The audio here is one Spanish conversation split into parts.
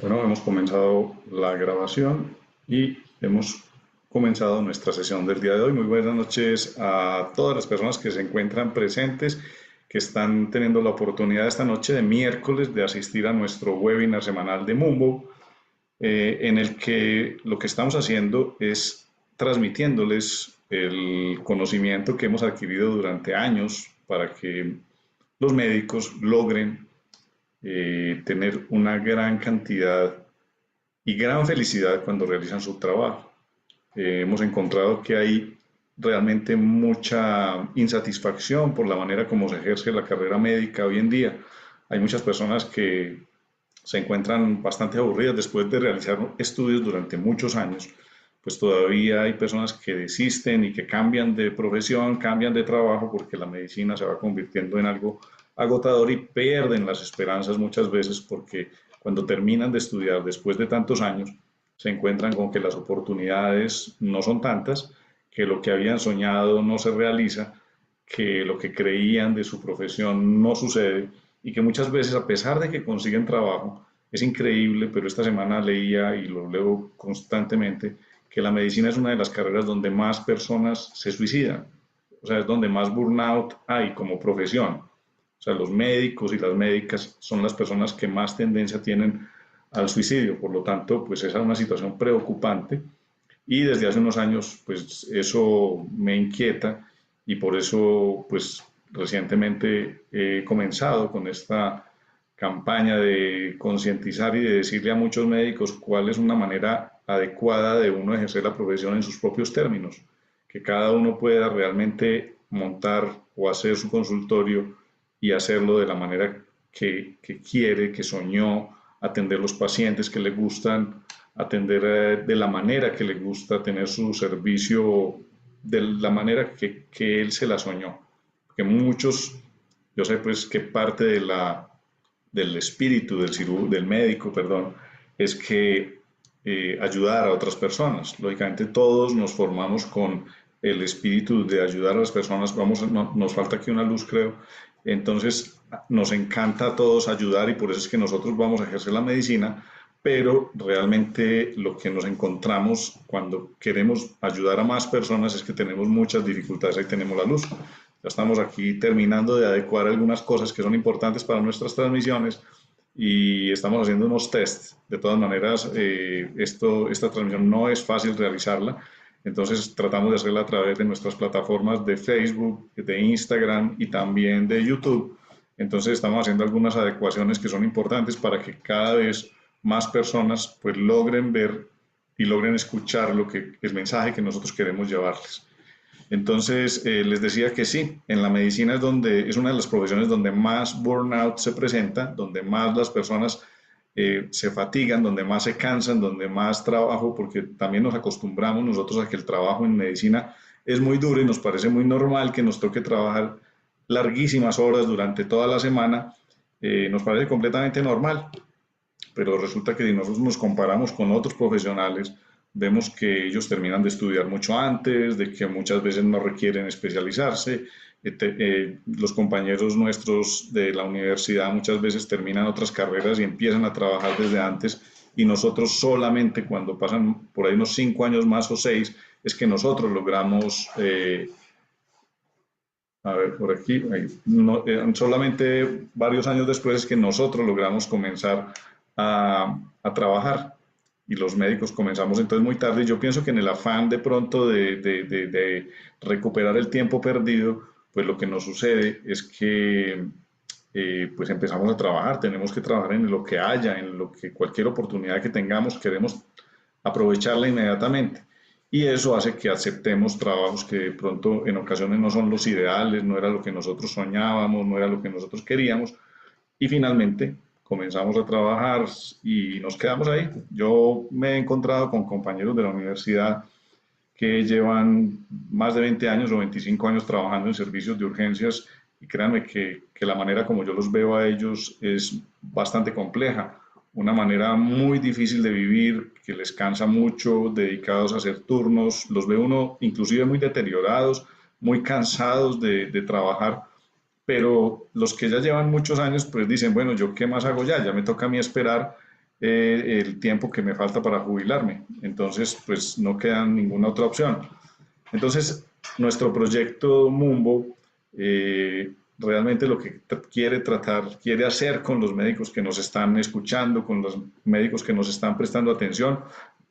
Bueno, hemos comenzado la grabación y hemos comenzado nuestra sesión del día de hoy. Muy buenas noches a todas las personas que se encuentran presentes, que están teniendo la oportunidad esta noche de miércoles de asistir a nuestro webinar semanal de Mumbo, en el que lo que estamos haciendo es transmitiéndoles el conocimiento que hemos adquirido durante años para que los médicos logren tener una gran cantidad y gran felicidad cuando realizan su trabajo. Hemos encontrado que hay realmente mucha insatisfacción por la manera como se ejerce la carrera médica hoy en día. Hay muchas personas que se encuentran bastante aburridas después de realizar estudios durante muchos años, pues todavía hay personas que desisten y que cambian de profesión, cambian de trabajo porque la medicina se va convirtiendo en algo agotador y pierden las esperanzas muchas veces porque cuando terminan de estudiar después de tantos años se encuentran con que las oportunidades no son tantas, que lo que habían soñado no se realiza, que lo que creían de su profesión no sucede y que muchas veces a pesar de que consiguen trabajo, es increíble, pero esta semana leía y lo leo constantemente, que la medicina es una de las carreras donde más personas se suicidan, o sea, es donde más burnout hay como profesión. O sea, los médicos y las médicas son las personas que más tendencia tienen al suicidio, por lo tanto, pues esa es una situación preocupante y desde hace unos años, pues eso me inquieta y por eso, pues recientemente he comenzado con esta campaña de concientizar y de decirle a muchos médicos cuál es una manera adecuada de uno ejercer la profesión en sus propios términos, que cada uno pueda realmente montar o hacer su consultorio y hacerlo de la manera que quiere, que soñó, atender los pacientes que le gustan, atender de la manera que le gusta, tener su servicio de la manera que él se la soñó. Porque muchos, yo sé pues que parte de del espíritu del médico, perdón, es que ayudar a otras personas. Lógicamente todos nos formamos con el espíritu de ayudar a las personas, nos falta aquí una luz creo, entonces nos encanta a todos ayudar y por eso es que nosotros vamos a ejercer la medicina, pero realmente lo que nos encontramos cuando queremos ayudar a más personas es que tenemos muchas dificultades, ahí tenemos la luz. Ya estamos aquí terminando de adecuar algunas cosas que son importantes para nuestras transmisiones y estamos haciendo unos tests. De todas maneras, esta transmisión no es fácil realizarla, entonces tratamos de hacerla a través de nuestras plataformas de Facebook, de Instagram y también de YouTube. Entonces estamos haciendo algunas adecuaciones que son importantes para que cada vez más personas pues logren ver y logren escuchar el mensaje que nosotros queremos llevarles. Entonces, les decía que sí, en la medicina es una de las profesiones donde más burnout se presenta, donde más las personas se fatigan, donde más se cansan, donde más trabajo, porque también nos acostumbramos nosotros a que el trabajo en medicina es muy duro y nos parece muy normal que nos toque trabajar larguísimas horas durante toda la semana, nos parece completamente normal, pero resulta que si nosotros nos comparamos con otros profesionales, vemos que ellos terminan de estudiar mucho antes, de que muchas veces no requieren especializarse. Los compañeros nuestros de la universidad muchas veces terminan otras carreras y empiezan a trabajar desde antes y nosotros solamente cuando pasan por ahí unos 5 años más o 6 es que nosotros logramos a ver, por aquí, no, solamente varios años después es que nosotros logramos comenzar a trabajar y los médicos comenzamos entonces muy tarde. Y yo pienso que en el afán de pronto de recuperar el tiempo perdido, pues lo que nos sucede es que pues empezamos a trabajar, tenemos que trabajar en lo que haya, en lo que cualquier oportunidad que tengamos, queremos aprovecharla inmediatamente. Y eso hace que aceptemos trabajos que de pronto en ocasiones no son los ideales, no era lo que nosotros soñábamos, no era lo que nosotros queríamos. Y finalmente comenzamos a trabajar y nos quedamos ahí. Yo me he encontrado con compañeros de la universidad que llevan más de 20 años o 25 años trabajando en servicios de urgencias y créanme que la manera como yo los veo a ellos es bastante compleja, una manera muy difícil de vivir, que les cansa mucho, dedicados a hacer turnos, los ve uno inclusive muy deteriorados, muy cansados de trabajar, pero los que ya llevan muchos años pues dicen, bueno, ¿yo qué más hago ya? Ya me toca a mí esperar el tiempo que me falta para jubilarme. Entonces, pues no queda ninguna otra opción. Entonces, nuestro proyecto Mumbo realmente lo que quiere tratar, quiere hacer con los médicos que nos están escuchando, con los médicos que nos están prestando atención,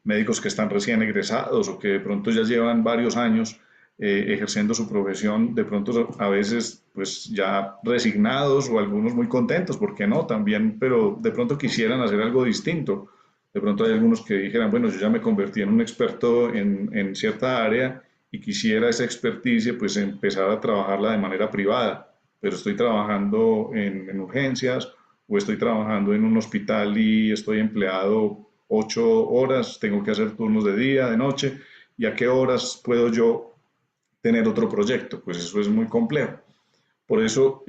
médicos que están recién egresados o que de pronto ya llevan varios años ejerciendo su profesión, de pronto a veces pues ya resignados o algunos muy contentos, ¿por qué no? También, pero de pronto quisieran hacer algo distinto. De pronto hay algunos que dijeran, bueno, yo ya me convertí en un experto en cierta área y quisiera esa experticia, pues empezar a trabajarla de manera privada, pero estoy trabajando en urgencias o estoy trabajando en un hospital y estoy empleado 8 horas, tengo que hacer turnos de día, de noche, y a qué horas puedo yo tener otro proyecto, pues eso es muy complejo. Por eso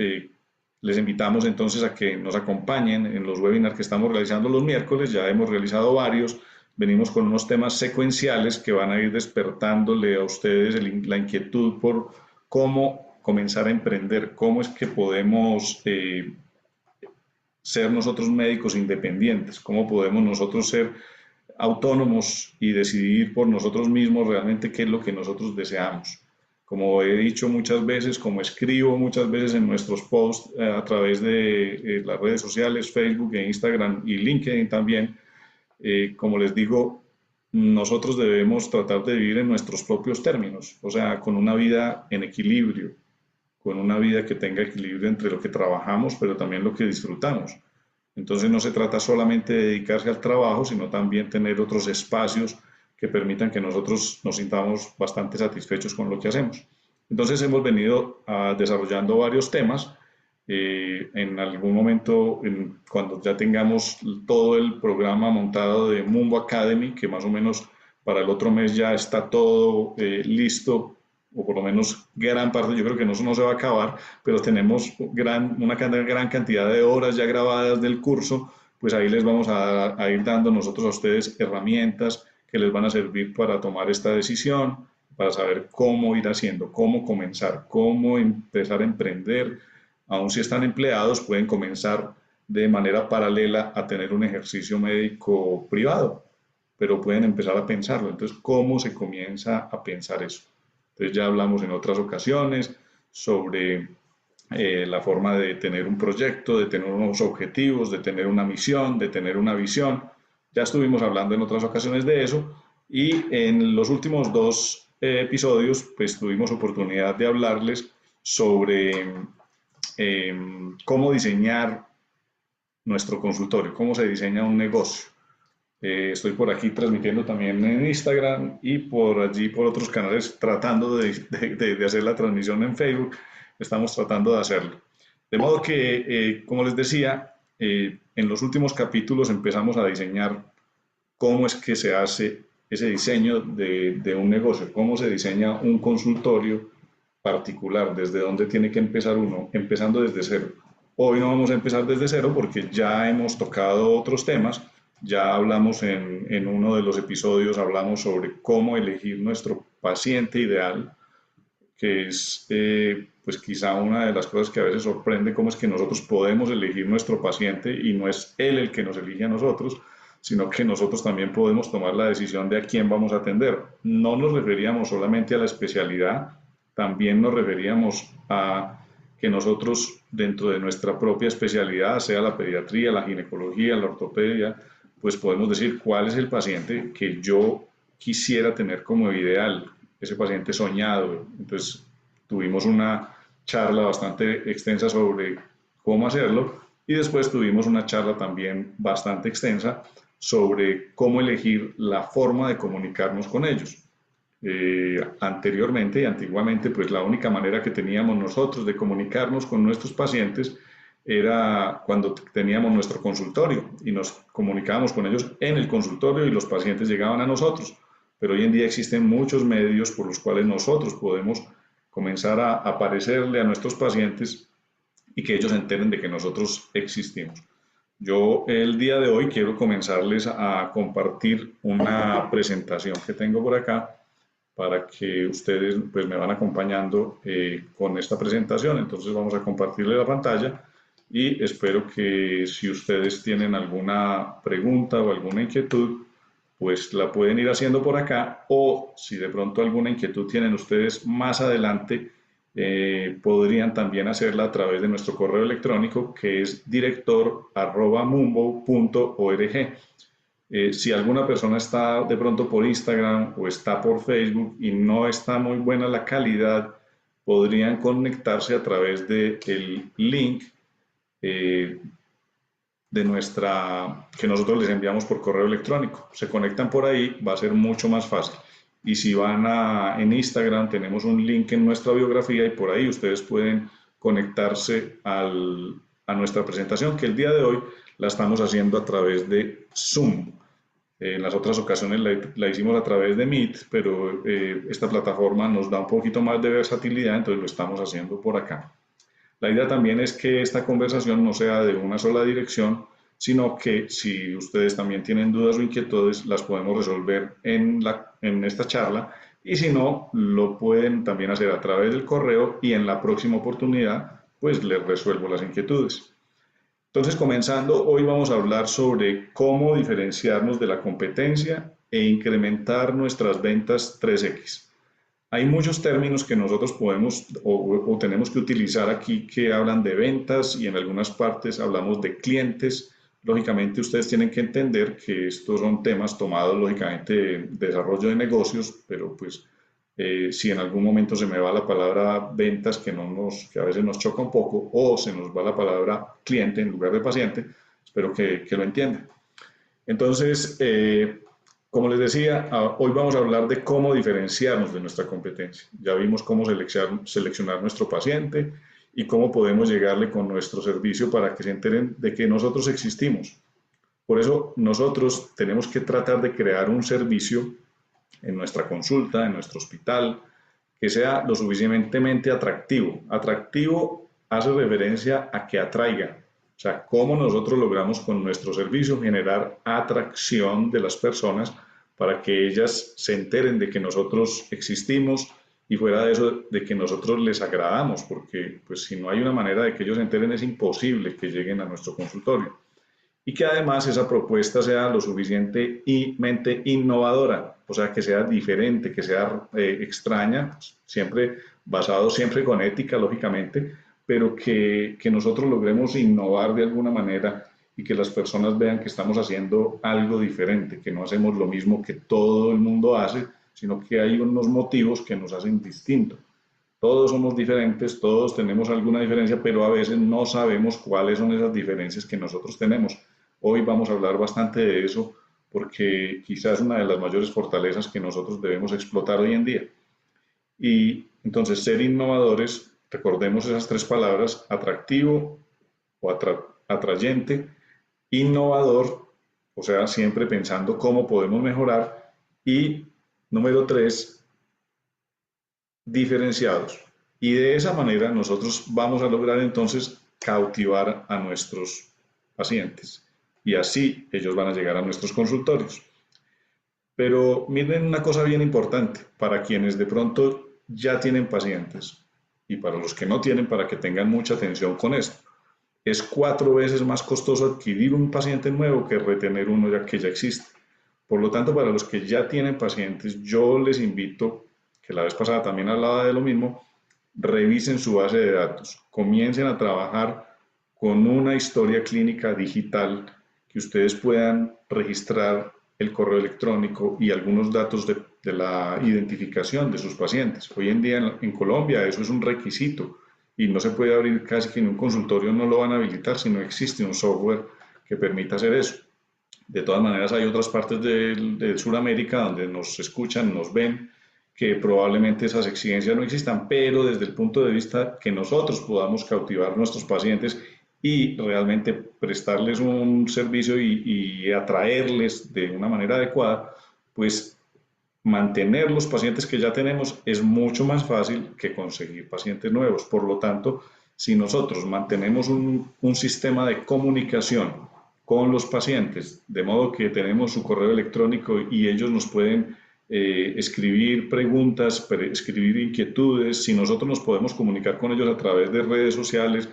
les invitamos entonces a que nos acompañen en los webinars que estamos realizando los miércoles, ya hemos realizado varios, venimos con unos temas secuenciales que van a ir despertándole a ustedes la inquietud por cómo comenzar a emprender, cómo es que podemos ser nosotros médicos independientes, cómo podemos nosotros ser autónomos y decidir por nosotros mismos realmente qué es lo que nosotros deseamos. Como he dicho muchas veces, como escribo muchas veces en nuestros posts a través de las redes sociales, Facebook e Instagram y LinkedIn también, como les digo, nosotros debemos tratar de vivir en nuestros propios términos, o sea, con una vida en equilibrio, con una vida que tenga equilibrio entre lo que trabajamos, pero también lo que disfrutamos. Entonces no se trata solamente de dedicarse al trabajo, sino también tener otros espacios que permitan que nosotros nos sintamos bastante satisfechos con lo que hacemos. Entonces hemos venido desarrollando varios temas. En algún momento, cuando ya tengamos todo el programa montado de Mumbo Academy, que más o menos para el otro mes ya está todo listo, o por lo menos gran parte, yo creo que no se va a acabar, pero tenemos una gran cantidad de horas ya grabadas del curso, pues ahí les vamos a ir dando nosotros a ustedes herramientas que les van a servir para tomar esta decisión, para saber cómo ir haciendo, cómo comenzar, cómo empezar a emprender. Aun si están empleados, pueden comenzar de manera paralela a tener un ejercicio médico privado, pero pueden empezar a pensarlo. Entonces, ¿cómo se comienza a pensar eso? Entonces, ya hablamos en otras ocasiones sobre la forma de tener un proyecto, de tener unos objetivos, de tener una misión, de tener una visión. Ya estuvimos hablando en otras ocasiones de eso y en los últimos dos episodios pues tuvimos oportunidad de hablarles sobre cómo diseñar nuestro consultorio, cómo se diseña un negocio. Estoy por aquí transmitiendo también en Instagram y por allí, por otros canales, tratando de hacer la transmisión en Facebook. Estamos tratando de hacerlo. De modo que, como les decía, en los últimos capítulos empezamos a diseñar cómo es que se hace ese diseño de un negocio, cómo se diseña un consultorio particular, desde dónde tiene que empezar uno, empezando desde cero. Hoy no vamos a empezar desde cero porque ya hemos tocado otros temas, ya hablamos en uno de los episodios, hablamos sobre cómo elegir nuestro paciente ideal, que es pues quizá una de las cosas que a veces sorprende, cómo es que nosotros podemos elegir nuestro paciente y no es él el que nos elige a nosotros, sino que nosotros también podemos tomar la decisión de a quién vamos a atender. No nos referíamos solamente a la especialidad, también nos referíamos a que nosotros dentro de nuestra propia especialidad, sea la pediatría, la ginecología, la ortopedia, pues podemos decir cuál es el paciente que yo quisiera tener como ideal, ese paciente soñado. Entonces tuvimos una charla bastante extensa sobre cómo hacerlo y después tuvimos una charla también bastante extensa sobre cómo elegir la forma de comunicarnos con ellos. Anteriormente y antiguamente, pues la única manera que teníamos nosotros de comunicarnos con nuestros pacientes era cuando teníamos nuestro consultorio y nos comunicábamos con ellos en el consultorio y los pacientes llegaban a nosotros. Pero hoy en día existen muchos medios por los cuales nosotros podemos comenzar a aparecerle a nuestros pacientes y que ellos se enteren de que nosotros existimos. Yo el día de hoy quiero comenzarles a compartir una presentación que tengo por acá para que ustedes pues me van acompañando con esta presentación. Entonces vamos a compartirle la pantalla y espero que si ustedes tienen alguna pregunta o alguna inquietud, pues la pueden ir haciendo por acá, o si de pronto alguna inquietud tienen ustedes más adelante, podrían también hacerla a través de nuestro correo electrónico, que es director@mumbo.org. Si alguna persona está de pronto por Instagram o está por Facebook y no está muy buena la calidad, podrían conectarse a través del link eh, de que nosotros les enviamos por correo electrónico. Se conectan por ahí, va a ser mucho más fácil. Y si van en Instagram, tenemos un link en nuestra biografía y por ahí ustedes pueden conectarse a nuestra presentación, que el día de hoy la estamos haciendo a través de Zoom. En las otras ocasiones la hicimos a través de Meet, pero esta plataforma nos da un poquito más de versatilidad, entonces lo estamos haciendo por acá. La idea también es que esta conversación no sea de una sola dirección, sino que si ustedes también tienen dudas o inquietudes, las podemos resolver en esta charla, y si no, lo pueden también hacer a través del correo y en la próxima oportunidad, pues les resuelvo las inquietudes. Entonces, comenzando, hoy vamos a hablar sobre cómo diferenciarnos de la competencia e incrementar nuestras ventas 3X. Hay muchos términos que nosotros podemos o tenemos que utilizar aquí que hablan de ventas y en algunas partes hablamos de clientes. Lógicamente ustedes tienen que entender que estos son temas tomados lógicamente de desarrollo de negocios, pero pues si en algún momento se me va la palabra ventas que a veces nos choca un poco, o se nos va la palabra cliente en lugar de paciente, espero que lo entiendan. Entonces, como les decía, hoy vamos a hablar de cómo diferenciarnos de nuestra competencia. Ya vimos cómo seleccionar nuestro paciente y cómo podemos llegarle con nuestro servicio para que se enteren de que nosotros existimos. Por eso nosotros tenemos que tratar de crear un servicio en nuestra consulta, en nuestro hospital, que sea lo suficientemente atractivo. Atractivo hace referencia a que atraiga. O sea, cómo nosotros logramos con nuestro servicio generar atracción de las personas para que ellas se enteren de que nosotros existimos y fuera de eso, de que nosotros les agradamos, porque pues si no hay una manera de que ellos se enteren es imposible que lleguen a nuestro consultorio. Y que además esa propuesta sea lo suficientemente innovadora, o sea, que sea diferente, que sea extraña, siempre basado siempre con ética, lógicamente, pero que nosotros logremos innovar de alguna manera y que las personas vean que estamos haciendo algo diferente, que no hacemos lo mismo que todo el mundo hace, sino que hay unos motivos que nos hacen distintos. Todos somos diferentes, todos tenemos alguna diferencia, pero a veces no sabemos cuáles son esas diferencias que nosotros tenemos. Hoy vamos a hablar bastante de eso porque quizás es una de las mayores fortalezas que nosotros debemos explotar hoy en día. Y entonces ser innovadores, recordemos esas tres palabras: atractivo o atrayente, innovador, o sea, siempre pensando cómo podemos mejorar, y número tres, diferenciados. Y de esa manera nosotros vamos a lograr entonces cautivar a nuestros pacientes y así ellos van a llegar a nuestros consultorios. Pero miren una cosa bien importante para quienes de pronto ya tienen pacientes y para los que no tienen, para que tengan mucha atención con esto. Es 4 veces más costoso adquirir un paciente nuevo que retener uno ya que ya existe. Por lo tanto, para los que ya tienen pacientes, yo les invito, que la vez pasada también hablaba de lo mismo, revisen su base de datos, comiencen a trabajar con una historia clínica digital que ustedes puedan registrar el correo electrónico y algunos datos de la identificación de sus pacientes. Hoy en día en Colombia eso es un requisito y no se puede abrir casi que en un consultorio, no lo van a habilitar si no existe un software que permita hacer eso. De todas maneras, hay otras partes de Sudamérica donde nos escuchan, nos ven, que probablemente esas exigencias no existan, pero desde el punto de vista que nosotros podamos cautivar a nuestros pacientes y realmente prestarles un servicio y atraerles de una manera adecuada, pues mantener los pacientes que ya tenemos es mucho más fácil que conseguir pacientes nuevos. Por lo tanto, si nosotros mantenemos un sistema de comunicación con los pacientes, de modo que tenemos su correo electrónico y ellos nos pueden escribir preguntas, escribir inquietudes, si nosotros nos podemos comunicar con ellos a través de redes sociales,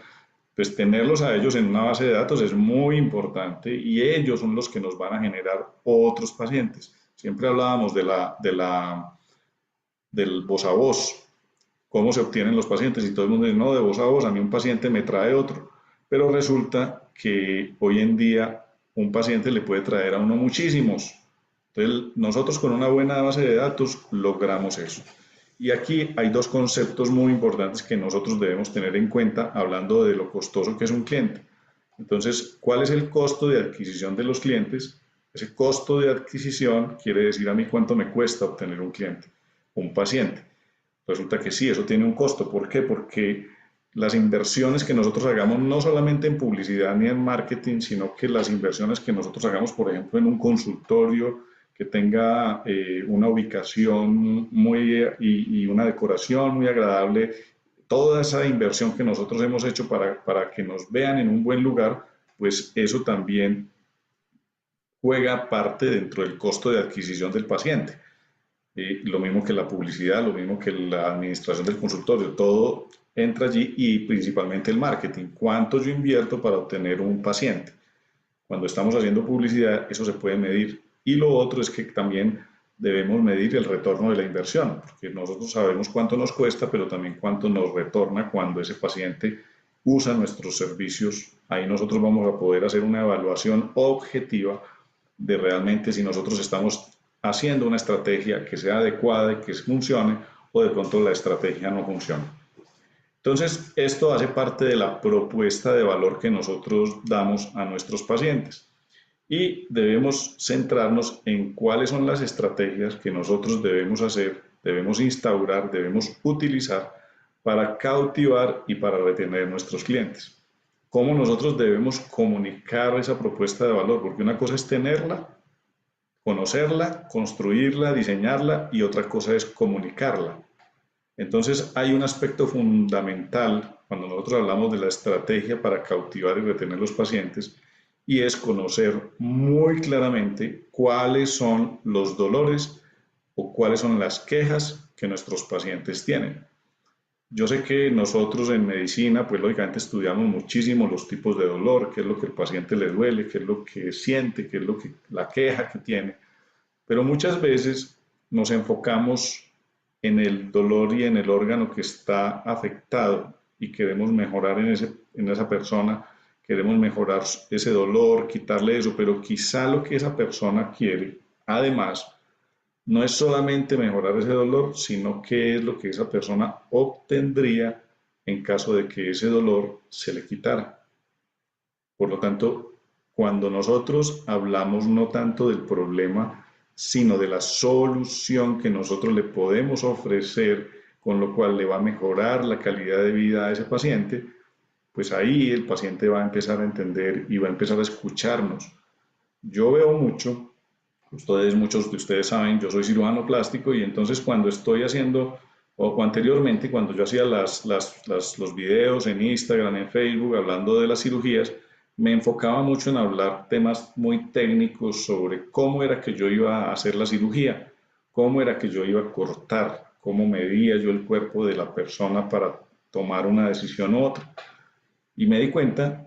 pues tenerlos a ellos en una base de datos es muy importante y ellos son los que nos van a generar otros pacientes. Siempre hablábamos del voz a voz, cómo se obtienen los pacientes y todo el mundo dice, no, de voz a voz, a mí un paciente me trae otro. Pero resulta que hoy en día un paciente le puede traer a uno muchísimos. Entonces, nosotros con una buena base de datos logramos eso. Y aquí hay dos conceptos muy importantes que nosotros debemos tener en cuenta hablando de lo costoso que es un cliente. Entonces, ¿cuál es el costo de adquisición de los clientes? Ese costo de adquisición quiere decir a mí cuánto me cuesta obtener un cliente, un paciente. Resulta que sí, eso tiene un costo. ¿Por qué? Porque las inversiones que nosotros hagamos, no solamente en publicidad ni en marketing, sino que las inversiones que nosotros hagamos, por ejemplo, en un consultorio que tenga una ubicación y una decoración muy agradable, toda esa inversión que nosotros hemos hecho para que nos vean en un buen lugar, pues eso también juega parte dentro del costo de adquisición del paciente. Lo mismo que la publicidad, lo mismo que la administración del consultorio, todo entra allí y principalmente el marketing. ¿Cuánto yo invierto para obtener un paciente? Cuando estamos haciendo publicidad, eso se puede medir. Y lo otro es que también debemos medir el retorno de la inversión, porque nosotros sabemos cuánto nos cuesta, pero también cuánto nos retorna cuando ese paciente usa nuestros servicios. Ahí nosotros vamos a poder hacer una evaluación objetiva de realmente si nosotros estamos haciendo una estrategia que sea adecuada y que funcione o de pronto la estrategia no funciona. Entonces, esto hace parte de la propuesta de valor que nosotros damos a nuestros pacientes y debemos centrarnos en cuáles son las estrategias que nosotros debemos hacer, debemos instaurar, debemos utilizar para cautivar y para retener nuestros clientes. ¿Cómo nosotros debemos comunicar esa propuesta de valor? Porque una cosa es tenerla, conocerla, construirla, diseñarla y otra cosa es comunicarla. Entonces hay un aspecto fundamental cuando nosotros hablamos de la estrategia para cautivar y retener los pacientes y es conocer muy claramente cuáles son los dolores o cuáles son las quejas que nuestros pacientes tienen. Yo sé que nosotros en medicina, pues lógicamente estudiamos muchísimo los tipos de dolor, qué es lo que el paciente le duele, qué es lo que siente, qué es lo que la queja que tiene, pero muchas veces nos enfocamos en el dolor y en el órgano que está afectado y queremos mejorar en esa persona, queremos mejorar ese dolor, quitarle eso, pero quizá lo que esa persona quiere, además, no es solamente mejorar ese dolor, sino qué es lo que esa persona obtendría en caso de que ese dolor se le quitara. Por lo tanto, cuando nosotros hablamos no tanto del problema, sino de la solución que nosotros le podemos ofrecer, con lo cual le va a mejorar la calidad de vida a ese paciente, pues ahí el paciente va a empezar a entender y va a empezar a escucharnos. Yo veo mucho, muchos de ustedes saben, yo soy cirujano plástico y entonces cuando estoy haciendo, o anteriormente, cuando yo hacía los videos en Instagram, en Facebook, hablando de las cirugías, me enfocaba mucho en hablar temas muy técnicos sobre cómo era que yo iba a hacer la cirugía, cómo era que yo iba a cortar, cómo medía yo el cuerpo de la persona para tomar una decisión u otra. Y me di cuenta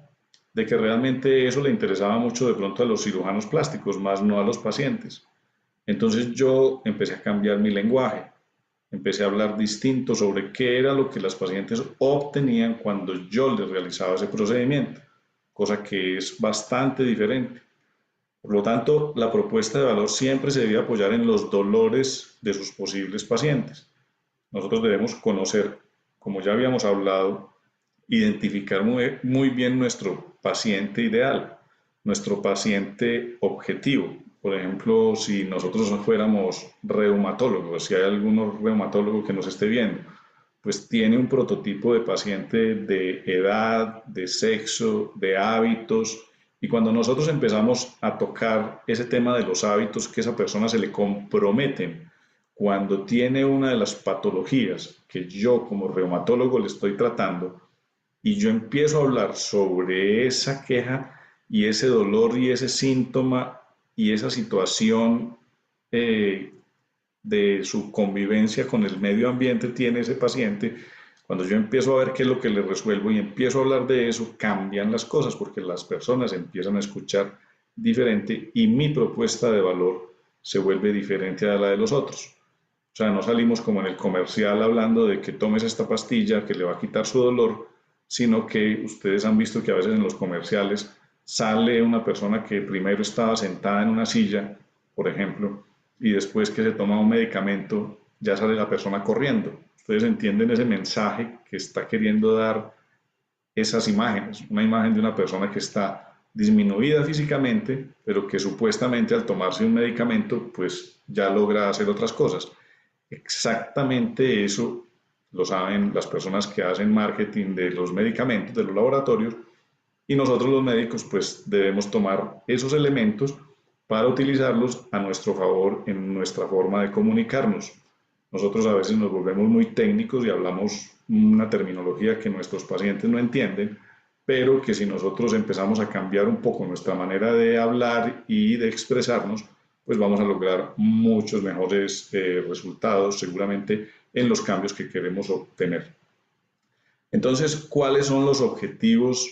de que realmente eso le interesaba mucho de pronto a los cirujanos plásticos, más no a los pacientes. Entonces yo empecé a cambiar mi lenguaje, empecé a hablar distinto sobre qué era lo que las pacientes obtenían cuando yo les realizaba ese procedimiento, cosa que es bastante diferente. Por lo tanto, la propuesta de valor siempre se debe apoyar en los dolores de sus posibles pacientes. Nosotros debemos conocer, como ya habíamos hablado, identificar muy bien nuestro paciente ideal, nuestro paciente objetivo. Por ejemplo, si nosotros fuéramos reumatólogos, si hay algún reumatólogo que nos esté viendo, pues tiene un prototipo de paciente de edad, de sexo, de hábitos, y cuando nosotros empezamos a tocar ese tema de los hábitos que esa persona se le comprometen, cuando tiene una de las patologías que yo como reumatólogo le estoy tratando, y yo empiezo a hablar sobre esa queja y ese dolor y ese síntoma y esa situación eh, de su convivencia con el medio ambiente tiene ese paciente, Cuando yo empiezo a ver qué es lo que le resuelvo y empiezo a hablar de eso, cambian las cosas porque las personas empiezan a escuchar diferente y mi propuesta de valor se vuelve diferente a la de los otros. O sea, no salimos como en el comercial hablando de que tomes esta pastilla que le va a quitar su dolor, sino que ustedes han visto que a veces en los comerciales sale una persona que primero estaba sentada en una silla, por ejemplo, y después que se toma un medicamento, ya sale la persona corriendo. Ustedes entienden ese mensaje que está queriendo dar esas imágenes, una imagen de una persona que está disminuida físicamente, pero que supuestamente al tomarse un medicamento, pues ya logra hacer otras cosas. Exactamente eso lo saben las personas que hacen marketing de los medicamentos, de los laboratorios, y nosotros los médicos pues debemos tomar esos elementos para utilizarlos a nuestro favor en nuestra forma de comunicarnos. Nosotros a veces nos volvemos muy técnicos y hablamos una terminología que nuestros pacientes no entienden, pero que si nosotros empezamos a cambiar un poco nuestra manera de hablar y de expresarnos, pues vamos a lograr muchos mejores resultados seguramente en los cambios que queremos obtener. Entonces, ¿cuáles son los objetivos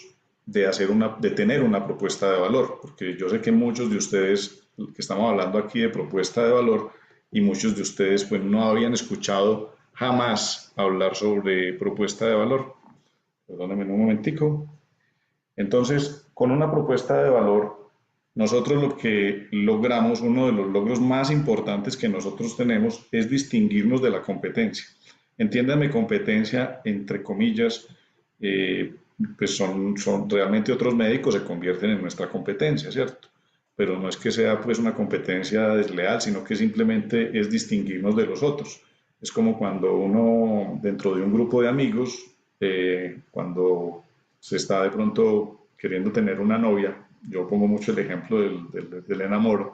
de tener una propuesta de valor? Porque yo sé que muchos de ustedes, que estamos hablando aquí de propuesta de valor, y muchos de ustedes pues no habían escuchado jamás hablar sobre propuesta de valor. Perdónenme un momentico. Entonces, con una propuesta de valor, nosotros lo que logramos, uno de los logros más importantes que nosotros tenemos es distinguirnos de la competencia. Entiéndame competencia, entre comillas, eh, pues son realmente otros médicos se convierten en nuestra competencia, ¿cierto? Pero no es que sea pues una competencia desleal, sino que simplemente es distinguirnos de los otros. Es como cuando uno dentro de un grupo de amigos, cuando se está de pronto queriendo tener una novia, yo pongo mucho el ejemplo del enamoro,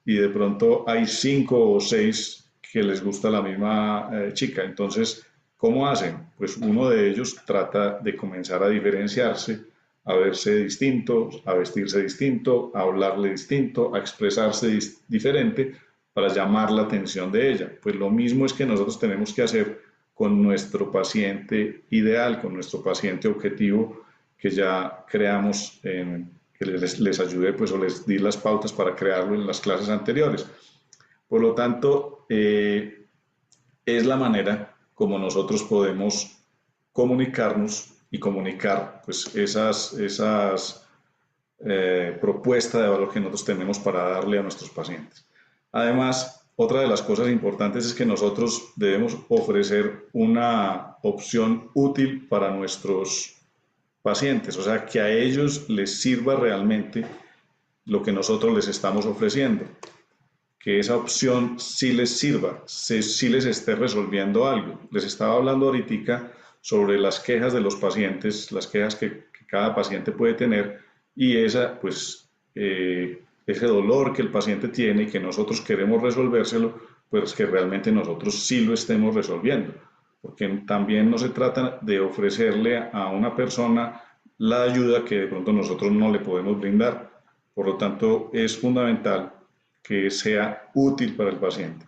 y de pronto hay 5 o 6 que les gusta la misma chica. Entonces, ¿cómo hacen? Pues uno de ellos trata de comenzar a diferenciarse, a verse distinto, a vestirse distinto, a hablarle distinto, a expresarse diferente para llamar la atención de ella. Pues lo mismo es que nosotros tenemos que hacer con nuestro paciente ideal, con nuestro paciente objetivo que ya creamos que les ayude pues, o les di las pautas para crearlo en las clases anteriores. Por lo tanto, es la manera como nosotros podemos comunicarnos y comunicar pues, esas propuestas de valor que nosotros tenemos para darle a nuestros pacientes. Además, otra de las cosas importantes es que nosotros debemos ofrecer una opción útil para nuestros pacientes, o sea, que a ellos les sirva realmente lo que nosotros les estamos ofreciendo, que esa opción sí les sirva, sí les esté resolviendo algo. Les estaba hablando ahorita sobre las quejas de los pacientes, las quejas que cada paciente puede tener y pues, ese dolor que el paciente tiene y que nosotros queremos resolvérselo, pues que realmente nosotros sí lo estemos resolviendo. Porque también no se trata de ofrecerle a una persona la ayuda que de pronto nosotros no le podemos brindar. Por lo tanto, es fundamental que sea útil para el paciente.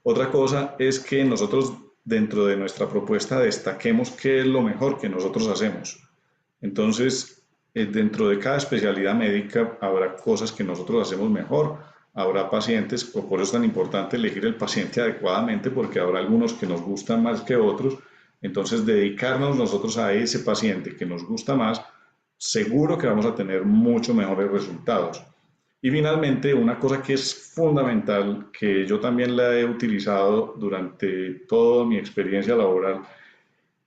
Otra cosa es que nosotros dentro de nuestra propuesta destaquemos qué es lo mejor que nosotros hacemos. Entonces, dentro de cada especialidad médica habrá cosas que nosotros hacemos mejor, habrá pacientes, o por eso es tan importante elegir el paciente adecuadamente, porque habrá algunos que nos gustan más que otros. Entonces, dedicarnos nosotros a ese paciente que nos gusta más, seguro que vamos a tener mucho mejores resultados. Y finalmente, una cosa que es fundamental, que yo también la he utilizado durante toda mi experiencia laboral,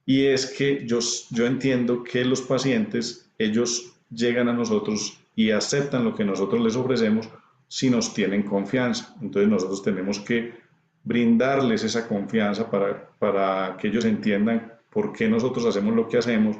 y es que yo entiendo que los pacientes, ellos llegan a nosotros y aceptan lo que nosotros les ofrecemos si nos tienen confianza. Entonces nosotros tenemos que brindarles esa confianza para que ellos entiendan por qué nosotros hacemos lo que hacemos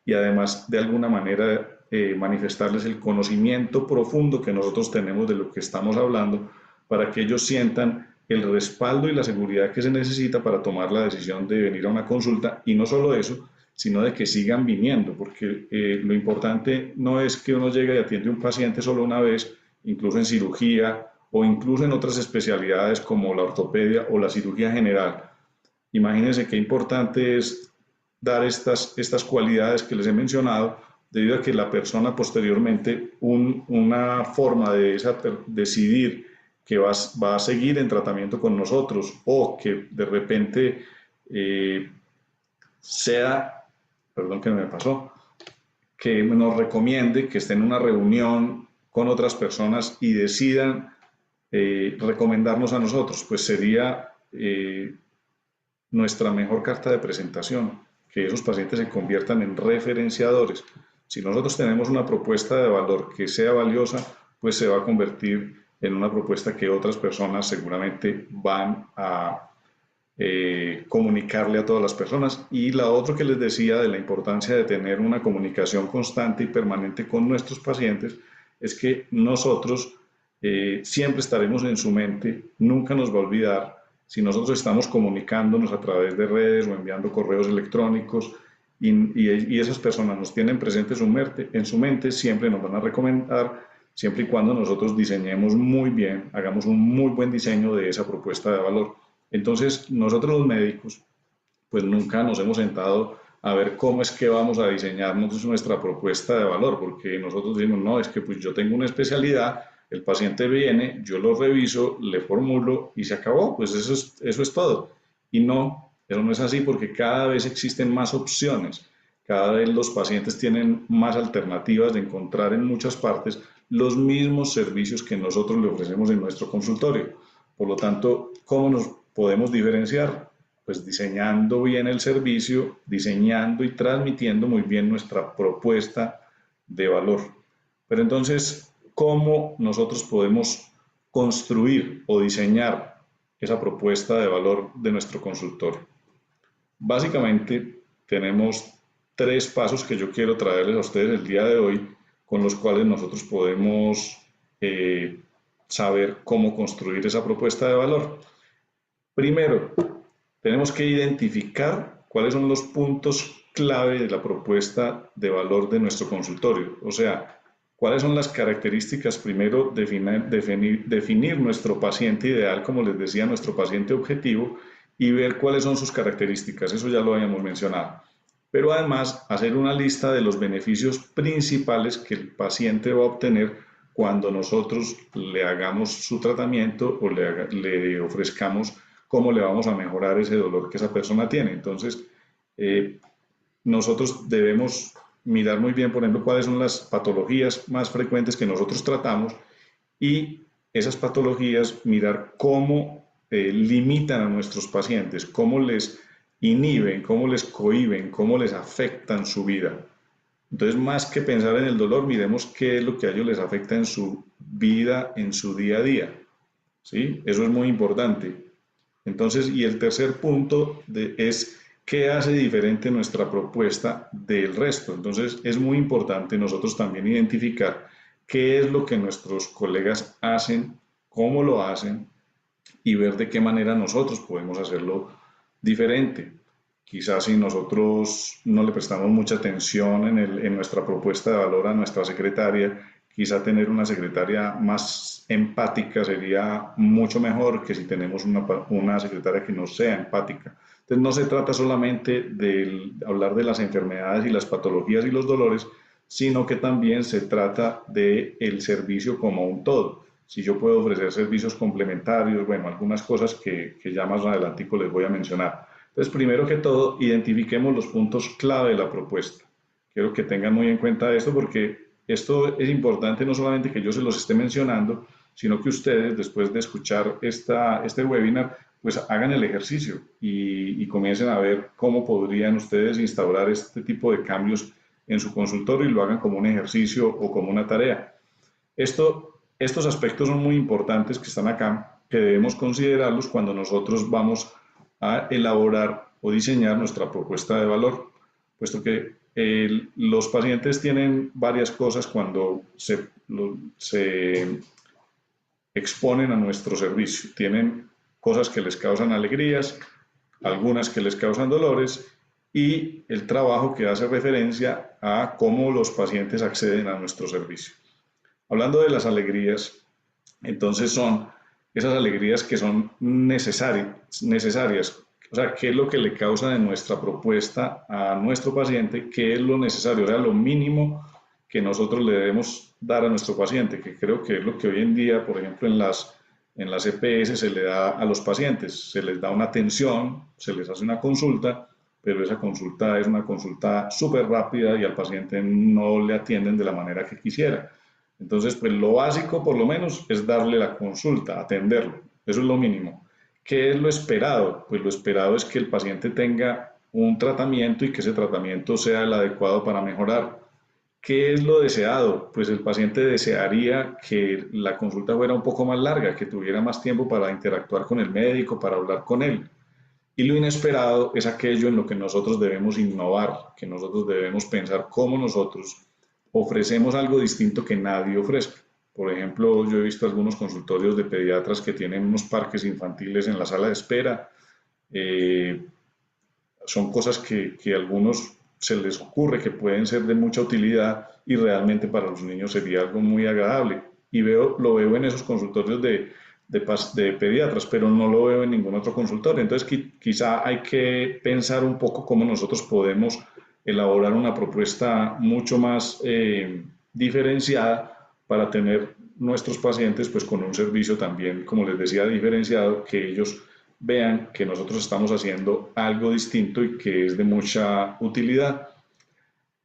y además de alguna manera manifestarles el conocimiento profundo que nosotros tenemos de lo que estamos hablando para que ellos sientan el respaldo y la seguridad que se necesita para tomar la decisión de venir a una consulta y no solo eso, sino de que sigan viniendo, porque lo importante no es que uno llegue y atiende a un paciente solo una vez, incluso en cirugía o incluso en otras especialidades como la ortopedia o la cirugía general. Imagínense qué importante es dar estas cualidades que les he mencionado, debido a que la persona posteriormente, una forma de decidir que va a seguir en tratamiento con nosotros o que de repente eh, sea, perdón que me pasó, que nos recomiende que esté en una reunión con otras personas y decidan recomendarnos a nosotros, pues sería nuestra mejor carta de presentación, que esos pacientes se conviertan en referenciadores. Si nosotros tenemos una propuesta de valor que sea valiosa, pues se va a convertir en una propuesta que otras personas seguramente van a comunicarle a todas las personas. Y la otra que les decía de la importancia de tener una comunicación constante y permanente con nuestros pacientes es que nosotros siempre estaremos en su mente, nunca nos va a olvidar. Si nosotros estamos comunicándonos a través de redes o enviando correos electrónicos y esas personas nos tienen presentes en su mente, siempre nos van a recomendar, siempre y cuando nosotros diseñemos muy bien, hagamos un muy buen diseño de esa propuesta de valor. Entonces, nosotros los médicos, pues nunca nos hemos sentado a ver cómo es que vamos a diseñarnos nuestra propuesta de valor, porque nosotros decimos, no, es que pues yo tengo una especialidad, el paciente viene, yo lo reviso, le formulo y se acabó, pues eso es todo. Y no, eso no es así porque cada vez existen más opciones, cada vez los pacientes tienen más alternativas de encontrar en muchas partes los mismos servicios que nosotros le ofrecemos en nuestro consultorio. Por lo tanto, ¿cómo nos podemos diferenciar? Pues diseñando bien el servicio, diseñando y transmitiendo muy bien nuestra propuesta de valor. Pero entonces, ¿cómo nosotros podemos construir o diseñar esa propuesta de valor de nuestro consultorio? Básicamente, tenemos tres pasos que yo quiero traerles a ustedes el día de hoy, con los cuales nosotros podemos saber cómo construir esa propuesta de valor. Primero, tenemos que identificar cuáles son los puntos clave de la propuesta de valor de nuestro consultorio. O sea, cuáles son las características, primero, definir nuestro paciente ideal, como les decía, nuestro paciente objetivo, y ver cuáles son sus características. Eso ya lo habíamos mencionado. Pero además, hacer una lista de los beneficios principales que el paciente va a obtener cuando nosotros le hagamos su tratamiento o le ofrezcamos cómo le vamos a mejorar ese dolor que esa persona tiene. Entonces, nosotros debemos mirar muy bien, por ejemplo, cuáles son las patologías más frecuentes que nosotros tratamos y esas patologías mirar cómo limitan a nuestros pacientes, cómo les inhiben, cómo les cohíben, cómo les afectan su vida. Entonces, más que pensar en el dolor, miremos qué es lo que a ellos les afecta en su vida, en su día a día. ¿Sí? Eso es muy importante. Entonces, y el tercer punto es qué hace diferente nuestra propuesta del resto. Entonces, es muy importante nosotros también identificar qué es lo que nuestros colegas hacen, cómo lo hacen y ver de qué manera nosotros podemos hacerlo diferente. Quizás si nosotros no le prestamos mucha atención en nuestra propuesta de valor a nuestra secretaria, quizá tener una secretaria más empática sería mucho mejor que si tenemos una secretaria que no sea empática. Entonces no se trata solamente de hablar de las enfermedades y las patologías y los dolores, sino que también se trata del servicio como un todo. Si yo puedo ofrecer servicios complementarios, bueno, algunas cosas que ya más adelantico les voy a mencionar. Entonces, primero que todo, identifiquemos los puntos clave de la propuesta. Quiero que tengan muy en cuenta esto porque esto es importante no solamente que yo se los esté mencionando, sino que ustedes, después de escuchar este webinar, pues hagan el ejercicio y comiencen a ver cómo podrían ustedes instaurar este tipo de cambios en su consultorio y lo hagan como un ejercicio o como una tarea. Estos aspectos son muy importantes que están acá, que debemos considerarlos cuando nosotros vamos a elaborar o diseñar nuestra propuesta de valor, puesto que los pacientes tienen varias cosas cuando se exponen a nuestro servicio. Tienen cosas que les causan alegrías, algunas que les causan dolores y el trabajo que hace referencia a cómo los pacientes acceden a nuestro servicio. Hablando de las alegrías, entonces son esas alegrías que son necesarias, O sea, qué es lo que le causa de nuestra propuesta a nuestro paciente, qué es lo necesario, o sea, lo mínimo que nosotros le debemos dar a nuestro paciente, que creo que es lo que hoy en día, por ejemplo, en las EPS se le da a los pacientes, se les da una atención, se les hace una consulta, pero esa consulta es una consulta súper rápida y al paciente no le atienden de la manera que quisiera. Entonces, pues lo básico, por lo menos, es darle la consulta, atenderlo. Eso es lo mínimo. ¿Qué es lo esperado? Pues lo esperado es que el paciente tenga un tratamiento y que ese tratamiento sea el adecuado para mejorar. ¿Qué es lo deseado? Pues el paciente desearía que la consulta fuera un poco más larga, que tuviera más tiempo para interactuar con el médico, para hablar con él. Y lo inesperado es aquello en lo que nosotros debemos innovar, que nosotros debemos pensar cómo nosotros ofrecemos algo distinto que nadie ofrezca. Por ejemplo, yo he visto algunos consultorios de pediatras que tienen unos parques infantiles en la sala de espera. Eh, Son cosas que a algunos se les ocurre que pueden ser de mucha utilidad y realmente para los niños sería algo muy agradable. Y lo veo en esos consultorios de pediatras, pero no lo veo en ningún otro consultorio. Entonces, quizá hay que pensar un poco cómo nosotros podemos elaborar una propuesta mucho más diferenciada para tener nuestros pacientes pues con un servicio también, como les decía, diferenciado, que ellos vean que nosotros estamos haciendo algo distinto y que es de mucha utilidad.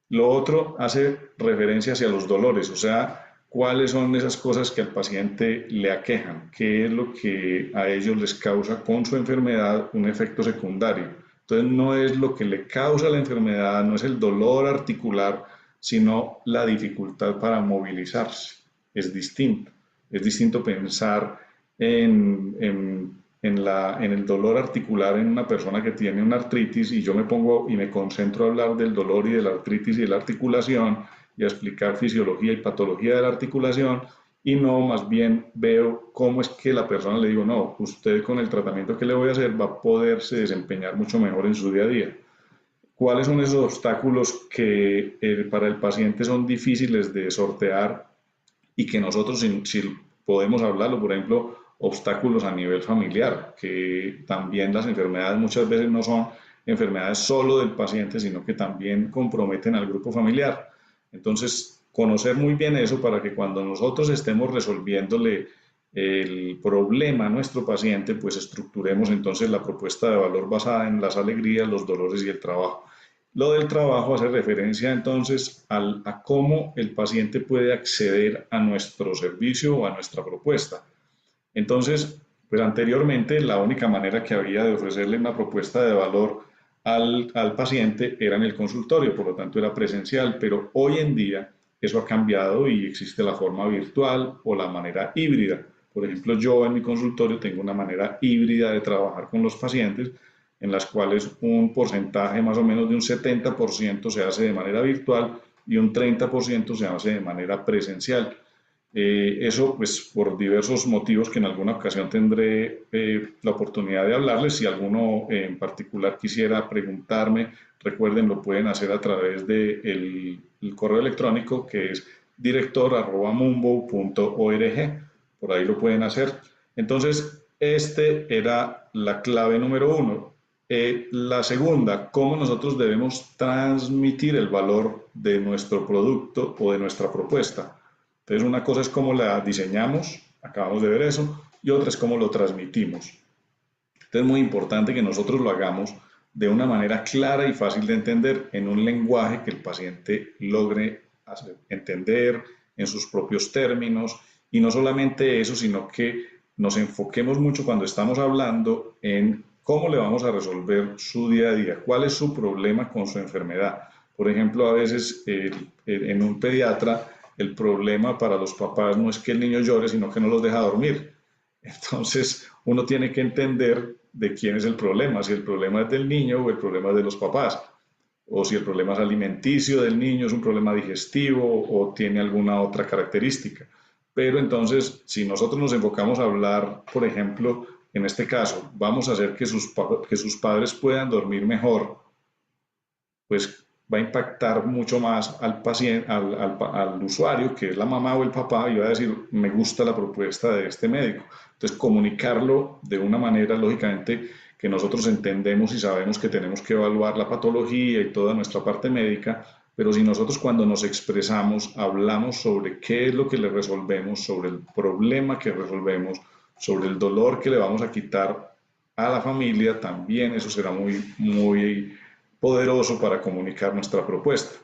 Lo otro hace referencia hacia los dolores, o sea, cuáles son esas cosas que al paciente le aquejan, qué es lo que a ellos les causa con su enfermedad un efecto secundario. Entonces no es lo que le causa la enfermedad, no es el dolor articular, sino la dificultad para movilizarse. Es distinto. Es distinto pensar en el dolor articular en una persona que tiene una artritis y yo me pongo y me concentro a hablar del dolor y de la artritis y de la articulación y a explicar fisiología y patología de la articulación y no más bien veo cómo es que la persona le digo, no, usted con el tratamiento que le voy a hacer va a poderse desempeñar mucho mejor en su día a día. ¿Cuáles son esos obstáculos que para el paciente son difíciles de sortear y que nosotros, si podemos hablarlo, por ejemplo, obstáculos a nivel familiar, que también las enfermedades muchas veces no son enfermedades solo del paciente, sino que también comprometen al grupo familiar? Entonces, conocer muy bien eso para que cuando nosotros estemos resolviéndole el problema a nuestro paciente, pues estructuremos entonces la propuesta de valor basada en las alegrías, los dolores y el trabajo. Lo del trabajo hace referencia entonces a cómo el paciente puede acceder a nuestro servicio o a nuestra propuesta. Entonces, pues anteriormente la única manera que había de ofrecerle una propuesta de valor al paciente era en el consultorio, por lo tanto era presencial, pero hoy en día eso ha cambiado y existe la forma virtual o la manera híbrida. Por ejemplo, yo en mi consultorio tengo una manera híbrida de trabajar con los pacientes en las cuales un porcentaje más o menos de un 70% se hace de manera virtual y un 30% se hace de manera presencial. Eso, pues, por diversos motivos que en alguna ocasión tendré la oportunidad de hablarles. Si alguno en particular quisiera preguntarme, recuerden, lo pueden hacer a través del el correo electrónico que es director@mumbo.org. Por ahí lo pueden hacer. Entonces, este era la clave número uno. La segunda, cómo nosotros debemos transmitir el valor de nuestro producto o de nuestra propuesta. Entonces, una cosa es cómo la diseñamos, acabamos de ver eso, y otra es cómo lo transmitimos. Entonces, es muy importante que nosotros lo hagamos de una manera clara y fácil de entender, en un lenguaje que el paciente logre entender en sus propios términos, y no solamente eso, sino que nos enfoquemos mucho cuando estamos hablando en cómo le vamos a resolver su día a día, cuál es su problema con su enfermedad. Por ejemplo, a veces en un pediatra el problema para los papás no es que el niño llore, sino que no los deja dormir. Entonces, uno tiene que entender de quién es el problema, si el problema es del niño o el problema es de los papás, o si el problema es alimenticio del niño, es un problema digestivo o tiene alguna otra característica. Pero entonces, si nosotros nos enfocamos a hablar, por ejemplo, en este caso, vamos a hacer que sus padres puedan dormir mejor, pues va a impactar mucho más al paciente, al usuario, que es la mamá o el papá, y va a decir, me gusta la propuesta de este médico. Entonces, comunicarlo de una manera, lógicamente, que nosotros entendemos y sabemos que tenemos que evaluar la patología y toda nuestra parte médica, pero si nosotros cuando nos expresamos hablamos sobre qué es lo que le resolvemos, sobre el problema que resolvemos, sobre el dolor que le vamos a quitar a la familia, también eso será muy poderoso para comunicar nuestra propuesta.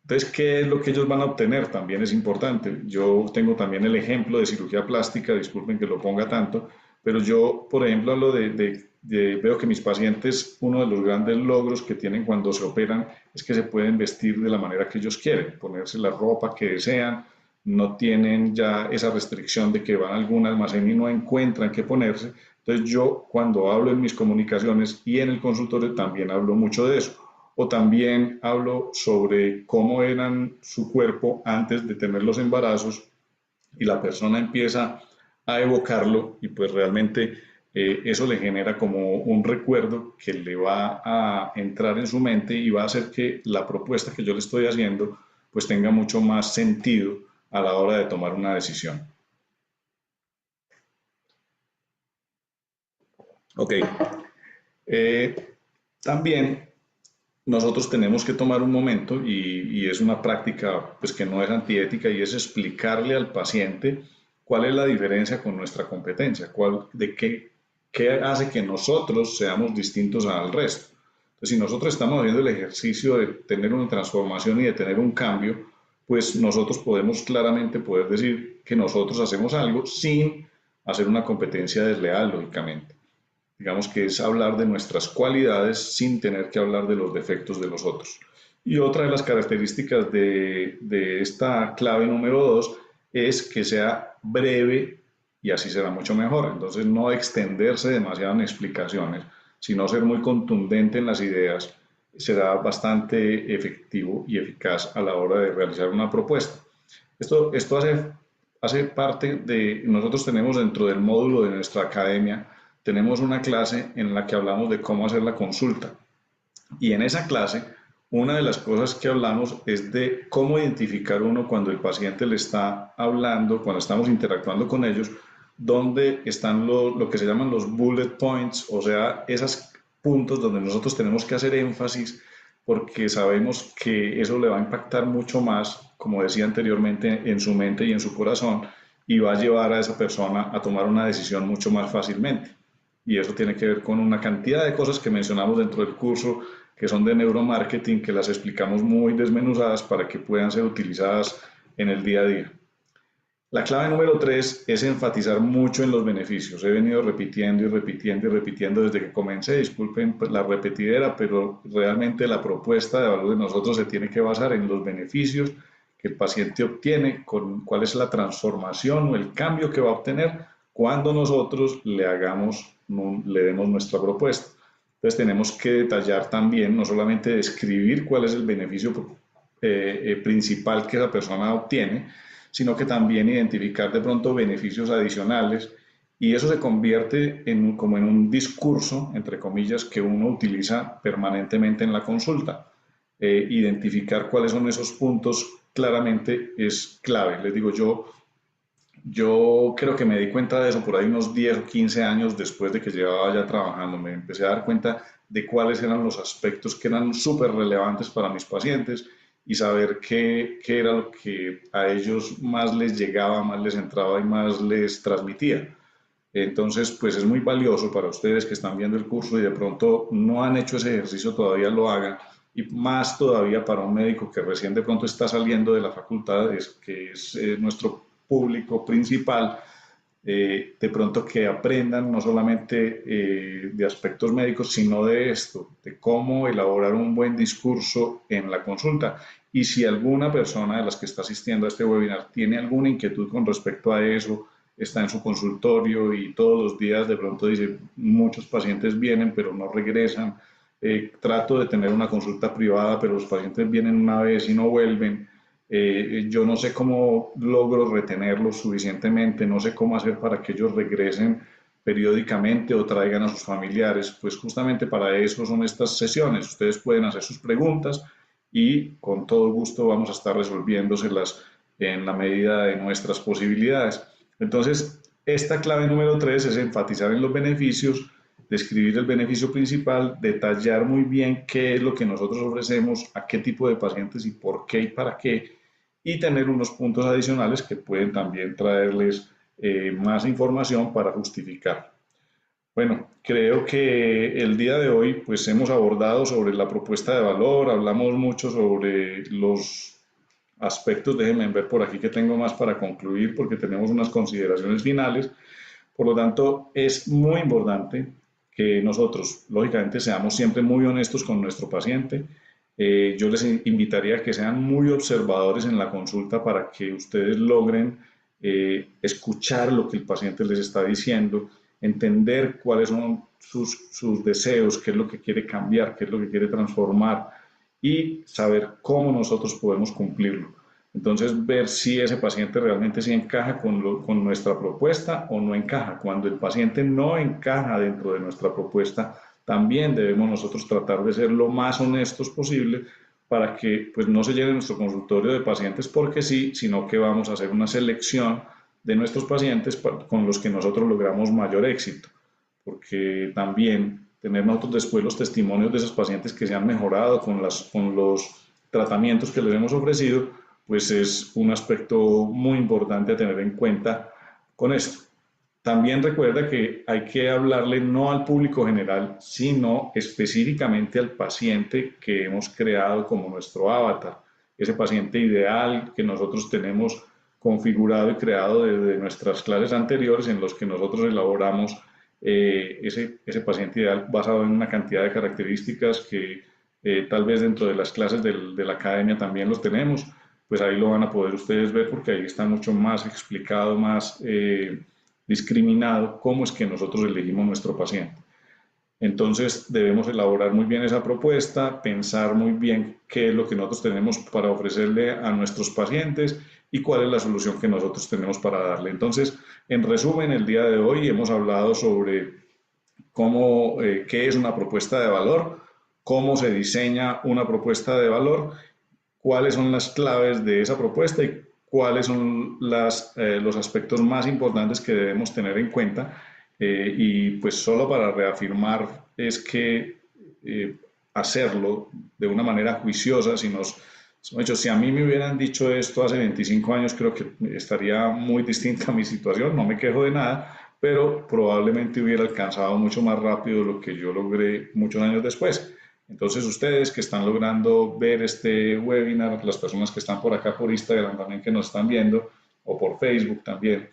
Entonces, ¿qué es lo que ellos van a obtener? También es importante. Yo tengo también el ejemplo de cirugía plástica, disculpen que lo ponga tanto, pero yo, por ejemplo, hablo veo que mis pacientes, uno de los grandes logros que tienen cuando se operan es que se pueden vestir de la manera que ellos quieren, ponerse la ropa que desean, no tienen ya esa restricción de que van a algún almacén y no encuentran qué ponerse. Entonces, yo cuando hablo en mis comunicaciones y en el consultorio también hablo mucho de eso, o también hablo sobre cómo eran su cuerpo antes de tener los embarazos y la persona empieza a evocarlo y pues realmente eso le genera como un recuerdo que le va a entrar en su mente y va a hacer que la propuesta que yo le estoy haciendo pues tenga mucho más sentido a la hora de tomar una decisión. Ok, eh, también nosotros tenemos que tomar un momento y es una práctica pues que no es antiética y es explicarle al paciente cuál es la diferencia con nuestra competencia, qué hace que nosotros seamos distintos al resto. Entonces, si nosotros estamos haciendo el ejercicio de tener una transformación y de tener un cambio, pues nosotros podemos claramente poder decir que nosotros hacemos algo sin hacer una competencia desleal, lógicamente. Digamos que es hablar de nuestras cualidades sin tener que hablar de los defectos de los otros. Y otra de las características de esta clave número 2 es que sea breve y así será mucho mejor. Entonces no extenderse demasiado en explicaciones, sino ser muy contundente en las ideas, será bastante efectivo y eficaz a la hora de realizar una propuesta. Esto hace parte de, nosotros tenemos dentro del módulo de nuestra academia, tenemos una clase en la que hablamos de cómo hacer la consulta. Y en esa clase, una de las cosas que hablamos es de cómo identificar uno cuando el paciente le está hablando, cuando estamos interactuando con ellos, dónde están lo que se llaman los bullet points, o sea, esos puntos donde nosotros tenemos que hacer énfasis porque sabemos que eso le va a impactar mucho más, como decía anteriormente, en su mente y en su corazón y va a llevar a esa persona a tomar una decisión mucho más fácilmente. Y eso tiene que ver con una cantidad de cosas que mencionamos dentro del curso que son de neuromarketing, que las explicamos muy desmenuzadas para que puedan ser utilizadas en el día a día. La clave número 3 es enfatizar mucho en los beneficios. He venido repitiendo y repitiendo y repitiendo desde que comencé. Disculpen pues, la repetidera, pero realmente la propuesta de valor de nosotros se tiene que basar en los beneficios que el paciente obtiene, con cuál es la transformación o el cambio que va a obtener cuando nosotros le demos nuestra propuesta. Entonces tenemos que detallar también, no solamente describir cuál es el beneficio principal que esa persona obtiene, sino que también identificar de pronto beneficios adicionales y eso se convierte como en un discurso, entre comillas, que uno utiliza permanentemente en la consulta. Identificar cuáles son esos puntos claramente es clave. Les digo, yo creo que me di cuenta de eso por ahí unos 10 o 15 años después de que llevaba ya trabajando. Me empecé a dar cuenta de cuáles eran los aspectos que eran súper relevantes para mis pacientes y saber qué era lo que a ellos más les llegaba, más les entraba y más les transmitía. Entonces, pues es muy valioso para ustedes que están viendo el curso y de pronto no han hecho ese ejercicio, todavía lo hagan. Y más todavía para un médico que recién de pronto está saliendo de la facultad, que es nuestro público principal, de pronto que aprendan no solamente de aspectos médicos, sino de esto, de cómo elaborar un buen discurso en la consulta. Y si alguna persona de las que está asistiendo a este webinar tiene alguna inquietud con respecto a eso, está en su consultorio y todos los días de pronto dice, muchos pacientes vienen pero no regresan, trato de tener una consulta privada pero los pacientes vienen una vez y no vuelven, yo no sé cómo logro retenerlos suficientemente, no sé cómo hacer para que ellos regresen periódicamente o traigan a sus familiares, pues justamente para eso son estas sesiones. Ustedes pueden hacer sus preguntas y con todo gusto vamos a estar resolviéndoselas en la medida de nuestras posibilidades. Entonces, esta clave número 3 es enfatizar en los beneficios describir el beneficio principal, detallar muy bien qué es lo que nosotros ofrecemos, a qué tipo de pacientes y por qué y para qué, y tener unos puntos adicionales que pueden también traerles más información para justificar. Bueno, creo que el día de hoy pues hemos abordado sobre la propuesta de valor, hablamos mucho sobre los aspectos, déjenme ver por aquí que tengo más para concluir porque tenemos unas consideraciones finales. Por lo tanto, es muy importante que nosotros, lógicamente, seamos siempre muy honestos con nuestro paciente. Yo les invitaría a que sean muy observadores en la consulta para que ustedes logren escuchar lo que el paciente les está diciendo, entender cuáles son sus deseos, qué es lo que quiere cambiar, qué es lo que quiere transformar y saber cómo nosotros podemos cumplirlo. Entonces, ver si ese paciente realmente sí encaja con nuestra propuesta o no encaja. Cuando el paciente no encaja dentro de nuestra propuesta, también debemos nosotros tratar de ser lo más honestos posible para que pues, no se llene nuestro consultorio de pacientes porque sí, sino que vamos a hacer una selección de nuestros pacientes con los que nosotros logramos mayor éxito. Porque también tener nosotros después los testimonios de esos pacientes que se han mejorado con los tratamientos que les hemos ofrecido, pues es un aspecto muy importante a tener en cuenta con esto. También recuerda que hay que hablarle no al público general, sino específicamente al paciente que hemos creado como nuestro avatar, ese paciente ideal que nosotros tenemos configurado y creado desde nuestras clases anteriores en los que nosotros elaboramos ese paciente ideal basado en una cantidad de características que tal vez dentro de las clases de la academia también los tenemos, pues ahí lo van a poder ustedes ver porque ahí está mucho más explicado, más discriminado cómo es que nosotros elegimos nuestro paciente. Entonces debemos elaborar muy bien esa propuesta, pensar muy bien qué es lo que nosotros tenemos para ofrecerle a nuestros pacientes y cuál es la solución que nosotros tenemos para darle. Entonces, en resumen, el día de hoy hemos hablado sobre qué es una propuesta de valor, cómo se diseña una propuesta de valor, cuáles son las claves de esa propuesta y cuáles son los aspectos más importantes que debemos tener en cuenta. Y pues solo para reafirmar es que hacerlo de una manera juiciosa, si a mí me hubieran dicho esto hace 25 años, creo que estaría muy distinta mi situación, no me quejo de nada, pero probablemente hubiera alcanzado mucho más rápido lo que yo logré muchos años después. Entonces ustedes que están logrando ver este webinar, las personas que están por acá por Instagram también que nos están viendo, o por Facebook también,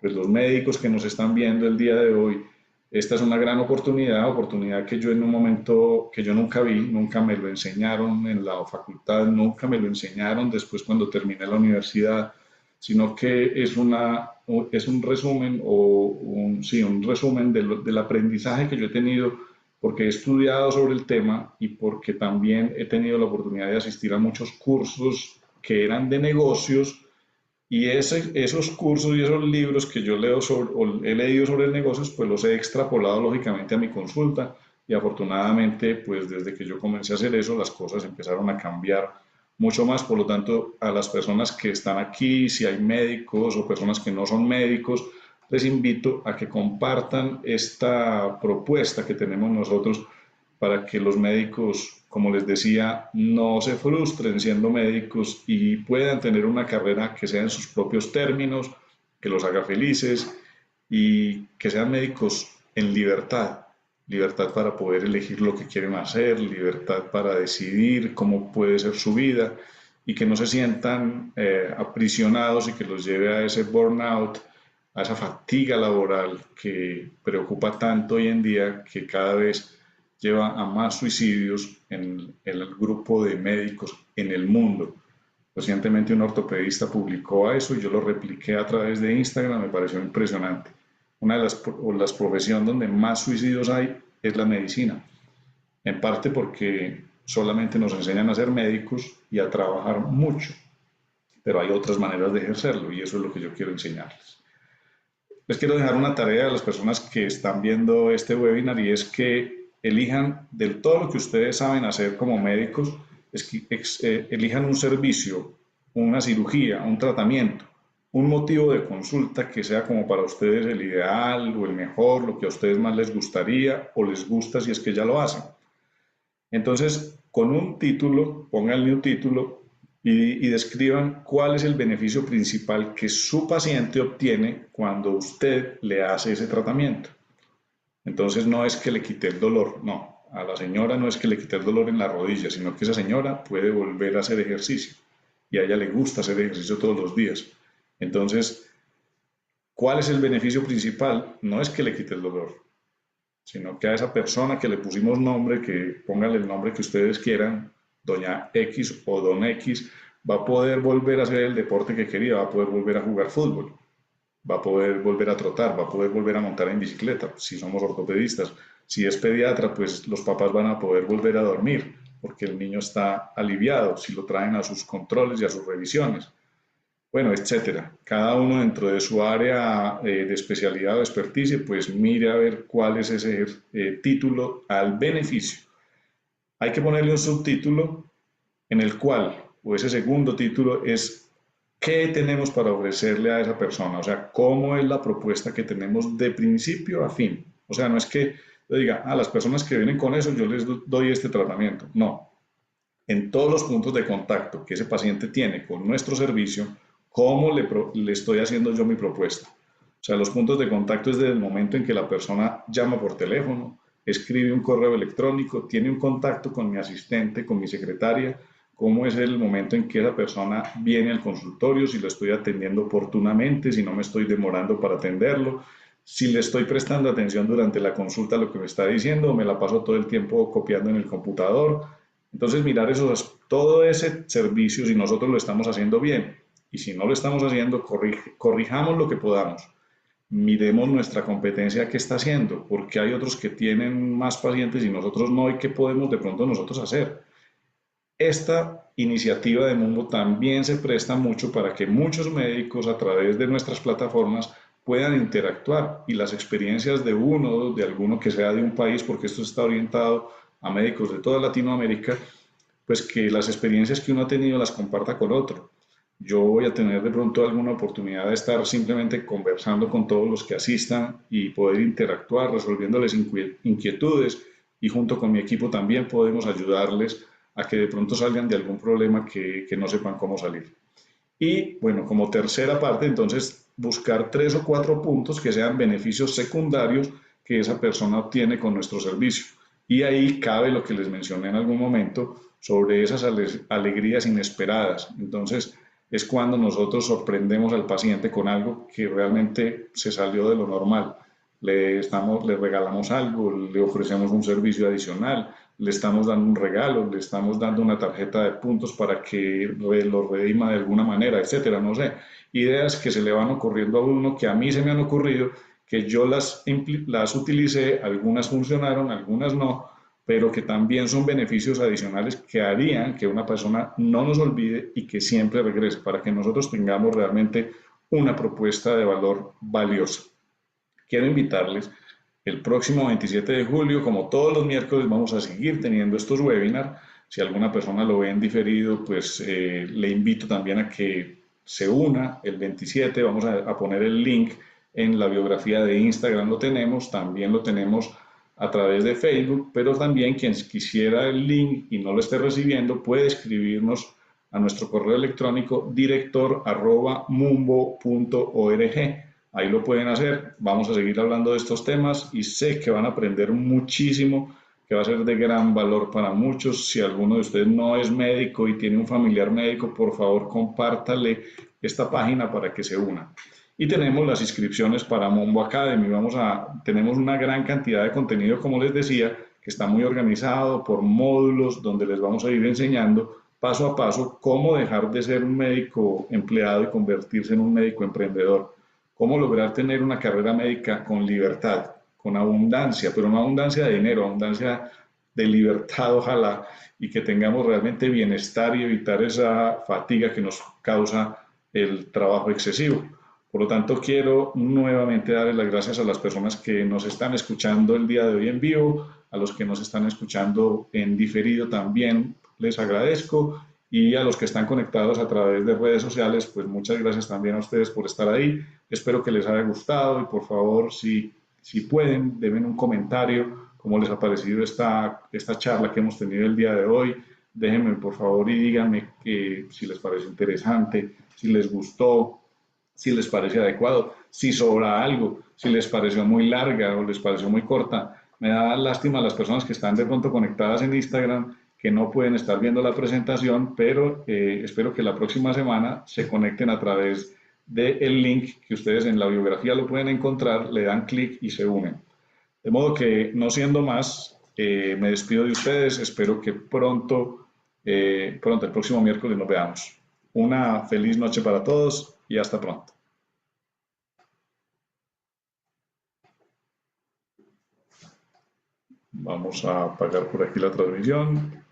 pues los médicos que nos están viendo el día de hoy, esta es una gran oportunidad que yo en un momento que yo nunca vi, nunca me lo enseñaron en la facultad, nunca me lo enseñaron después cuando terminé la universidad, sino que es un resumen sí, un resumen del aprendizaje que yo he tenido porque he estudiado sobre el tema y porque también he tenido la oportunidad de asistir a muchos cursos que eran de negocios y esos cursos y esos libros que yo leo o he leído sobre negocios, pues los he extrapolado lógicamente a mi consulta y afortunadamente, pues desde que yo comencé a hacer eso, las cosas empezaron a cambiar mucho más. Por lo tanto, a las personas que están aquí, si hay médicos o personas que no son médicos, les invito a que compartan esta propuesta que tenemos nosotros para que los médicos, como les decía, no se frustren siendo médicos y puedan tener una carrera que sea en sus propios términos, que los haga felices y que sean médicos en libertad, libertad para poder elegir lo que quieren hacer, libertad para decidir cómo puede ser su vida y que no se sientan aprisionados y que los lleve a ese burnout, a esa fatiga laboral que preocupa tanto hoy en día que cada vez lleva a más suicidios en el grupo de médicos en el mundo. Recientemente un ortopedista publicó eso y yo lo repliqué a través de Instagram, me pareció impresionante. Una de las profesiones donde más suicidios hay es la medicina, en parte porque solamente nos enseñan a ser médicos y a trabajar mucho, pero hay otras maneras de ejercerlo y eso es lo que yo quiero enseñarles. Les quiero dejar una tarea a las personas que están viendo este webinar y es que elijan de todo lo que ustedes saben hacer como médicos, elijan un servicio, una cirugía, un tratamiento un motivo de consulta que sea como para ustedes el ideal o el mejor, lo que a ustedes más les gustaría o les gusta si es que ya lo hacen. Entonces, con un título, pónganle un título y describan cuál es el beneficio principal que su paciente obtiene cuando usted le hace ese tratamiento. Entonces, no es que le quite el dolor, no. A la señora no es que le quite el dolor en la rodilla, sino que esa señora puede volver a hacer ejercicio y a ella le gusta hacer ejercicio todos los días. Entonces, ¿cuál es el beneficio principal? No es que le quite el dolor, sino que a esa persona que le pusimos nombre, que pónganle el nombre que ustedes quieran, doña X o don X, va a poder volver a hacer el deporte que quería, va a poder volver a jugar fútbol, va a poder volver a trotar, va a poder volver a montar en bicicleta, si somos ortopedistas. Si es pediatra, pues los papás van a poder volver a dormir, porque el niño está aliviado si lo traen a sus controles y a sus revisiones. Bueno, etcétera. Cada uno dentro de su área de especialidad o experticia, pues mire a ver cuál es ese título al beneficio. Hay que ponerle un subtítulo en el cual, o ese segundo título, es qué tenemos para ofrecerle a esa persona, o sea, cómo es la propuesta que tenemos de principio a fin. O sea, no es que yo diga, a las personas que vienen con eso, yo les doy este tratamiento. No, en todos los puntos de contacto que ese paciente tiene con nuestro servicio, cómo le estoy haciendo yo mi propuesta. O sea, los puntos de contacto es desde el momento en que la persona llama por teléfono, escribe un correo electrónico, tiene un contacto con mi asistente, con mi secretaria, cómo es el momento en que esa persona viene al consultorio, si lo estoy atendiendo oportunamente, si no me estoy demorando para atenderlo, si le estoy prestando atención durante la consulta a lo que me está diciendo, o me la paso todo el tiempo copiando en el computador. Entonces, mirar todo ese servicio si nosotros lo estamos haciendo bien. Y si no lo estamos haciendo, corrijamos lo que podamos. Miremos nuestra competencia qué está haciendo, porque hay otros que tienen más pacientes y nosotros no, y qué podemos de pronto nosotros hacer. Esta iniciativa de Mumbo también se presta mucho para que muchos médicos a través de nuestras plataformas puedan interactuar y las experiencias de uno, de alguno que sea de un país, porque esto está orientado a médicos de toda Latinoamérica, pues que las experiencias que uno ha tenido las comparta con otro. Yo voy a tener de pronto alguna oportunidad de estar simplemente conversando con todos los que asistan y poder interactuar, resolviéndoles inquietudes, y junto con mi equipo también podemos ayudarles a que de pronto salgan de algún problema que no sepan cómo salir. Y bueno, como tercera parte, entonces buscar 3 o 4 puntos que sean beneficios secundarios que esa persona obtiene con nuestro servicio. Y ahí cabe lo que les mencioné en algún momento sobre esas alegrías inesperadas. Entonces, es cuando nosotros sorprendemos al paciente con algo que realmente se salió de lo normal. Le regalamos algo, le ofrecemos un servicio adicional, le estamos dando un regalo, le estamos dando una tarjeta de puntos para que lo redima de alguna manera, etcétera, no sé. Ideas que se le van ocurriendo a uno, que a mí se me han ocurrido, que yo las utilicé, algunas funcionaron, algunas no, pero que también son beneficios adicionales que harían que una persona no nos olvide y que siempre regrese para que nosotros tengamos realmente una propuesta de valor valiosa. Quiero invitarles el próximo 27 de julio, como todos los miércoles, vamos a seguir teniendo estos webinars. Si alguna persona lo ve en diferido, pues le invito también a que se una el 27. Vamos a poner el link en la biografía de Instagram, lo tenemos, también lo tenemos a través de Facebook, pero también quien quisiera el link y no lo esté recibiendo puede escribirnos a nuestro correo electrónico director@mumbo.org. Ahí lo pueden hacer. Vamos a seguir hablando de estos temas y sé que van a aprender muchísimo, que va a ser de gran valor para muchos. Si alguno de ustedes no es médico y tiene un familiar médico, por favor compártale esta página para que se una. Y tenemos las inscripciones para Mumbo Academy. Tenemos una gran cantidad de contenido, como les decía, que está muy organizado por módulos donde les vamos a ir enseñando paso a paso cómo dejar de ser un médico empleado y convertirse en un médico emprendedor. Cómo lograr tener una carrera médica con libertad, con abundancia, pero no abundancia de dinero, abundancia de libertad, ojalá, y que tengamos realmente bienestar y evitar esa fatiga que nos causa el trabajo excesivo. Por lo tanto, quiero nuevamente darles las gracias a las personas que nos están escuchando el día de hoy en vivo, a los que nos están escuchando en diferido también les agradezco, Y a los que están conectados a través de redes sociales, pues muchas gracias también a ustedes por estar ahí. Espero que les haya gustado y por favor, si pueden, denme un comentario cómo les ha parecido esta charla que hemos tenido el día de hoy. Déjenme por favor y díganme que, si les parece interesante, si les gustó, si les parece adecuado, si sobra algo, si les pareció muy larga o les pareció muy corta. Me da lástima a las personas que están de pronto conectadas en Instagram que no pueden estar viendo la presentación, pero espero que la próxima semana se conecten a través del link que ustedes en la biografía lo pueden encontrar, le dan clic y se unen. De modo que, no siendo más, me despido de ustedes, espero que pronto, el próximo miércoles nos veamos. Una feliz noche para todos y hasta pronto. Vamos a apagar por aquí la transmisión.